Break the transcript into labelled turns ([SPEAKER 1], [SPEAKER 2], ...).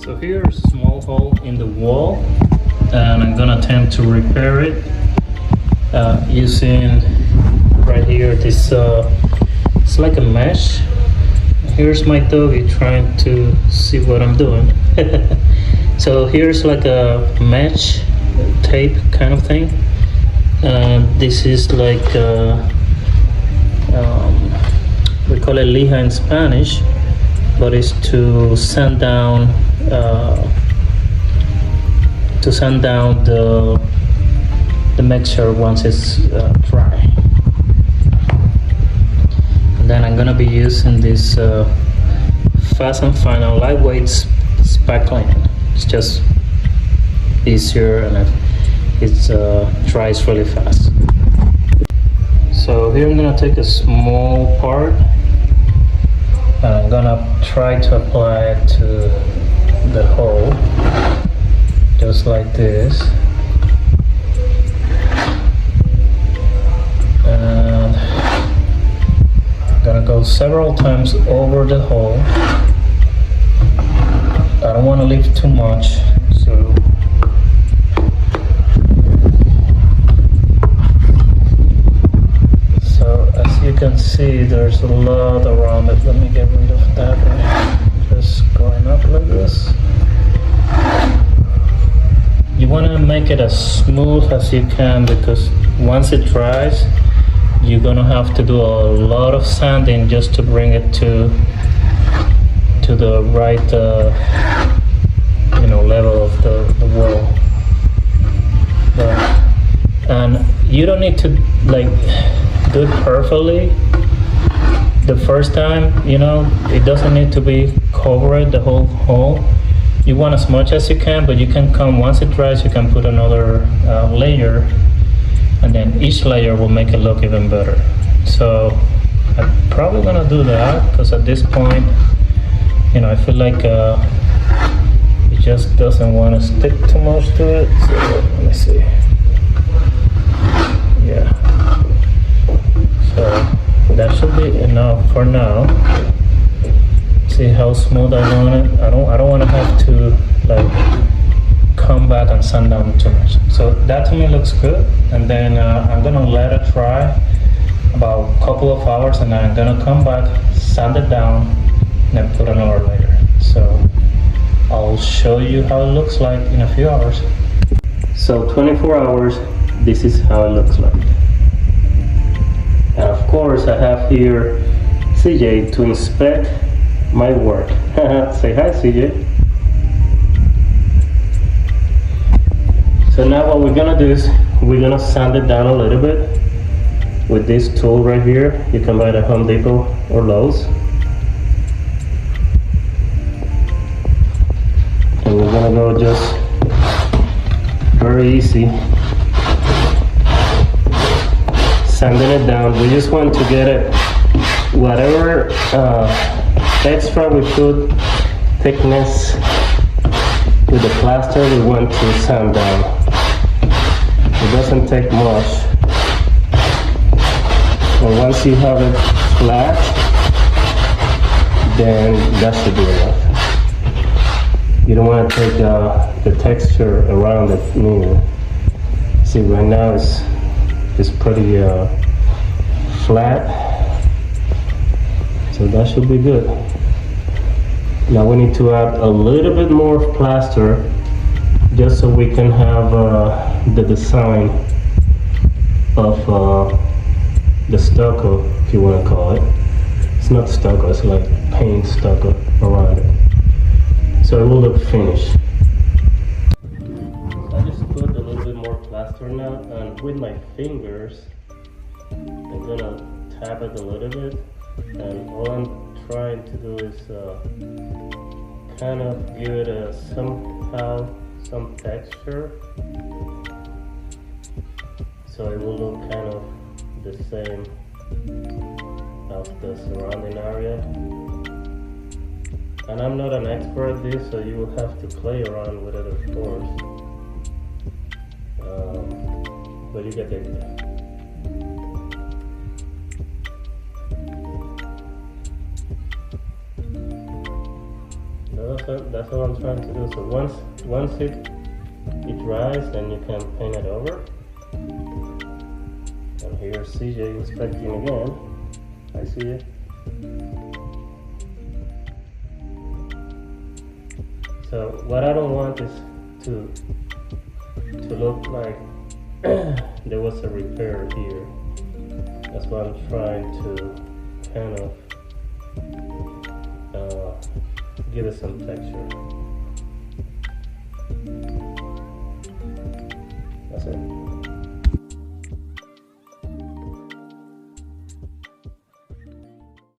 [SPEAKER 1] So here's a small hole in the wall, and I'm gonna attempt to repair it using right here this it's like a mesh. Here's my doggy trying to see what I'm doing. So here's like a mesh tape kind of thing. This is like we call it lija in Spanish, but it's to sand down the mixture once it's dry. And then I'm gonna be using this Fast and Final lightweight spackling. It's just easier and it dries really fast. So here I'm gonna take a small part and I'm gonna try to apply it to the hole, just like this. And I'm gonna go several times over the hole. I don't want to leave too much, so as you can see, there's a lot around it. Let me get rid of that one. Just going up like this. You want to make it as smooth as you can, because once it dries, you're gonna have to do a lot of sanding just to bring it to the right level of the wall. And you don't need to like do it perfectly the first time. It doesn't need to be covered the whole hole. You want as much as you can, but you can come, once it dries, you can put another layer, and then each layer will make it look even better. So I'm probably gonna do that, because at this point, I feel like it just doesn't want to stick too much to it. So let me see. Yeah. So that should be enough for now. See how smooth I want it. I don't want to have to like come back and sand down too much. So that to me looks good. And then I'm gonna let it dry about a couple of hours, and then I'm gonna come back, sand it down, and then put another layer. So I'll show you how it looks like in a few hours. So 24 hours, this is how it looks like. And of course I have here CJ to inspect my work. Say hi, CJ. So now what we're gonna do is we're gonna sand it down a little bit with this tool right here. You can buy it at Home Depot or Lowe's. And we're gonna go just very easy, sanding it down. We just want to get it, whatever extra we put, thickness with the plaster, we want to sand down. It doesn't take much. And once you have it flat, then that should be enough. You don't want to take the texture around it neither. See, right now it's pretty flat, so that should be good. Now we need to add a little bit more plaster, just so we can have the design of the stucco, if you want to call it. It's not stucco, it's like paint stucco around it. So it will look finished. I just put a little bit more plaster now, and with my fingers, I'm gonna tap it a little bit, and all I'm trying to do is kind of give it somehow some texture, so it will look kind of the same as the surrounding area. And I'm not an expert at this, so you will have to play around with it, of course. But you get the idea. So that's what I'm trying to do. So once it dries, then you can paint it over. And here's CJ inspecting again. I see it. So what I don't want is to look like there was a repair here. That's why I'm trying to kind of give it some texture. That's it.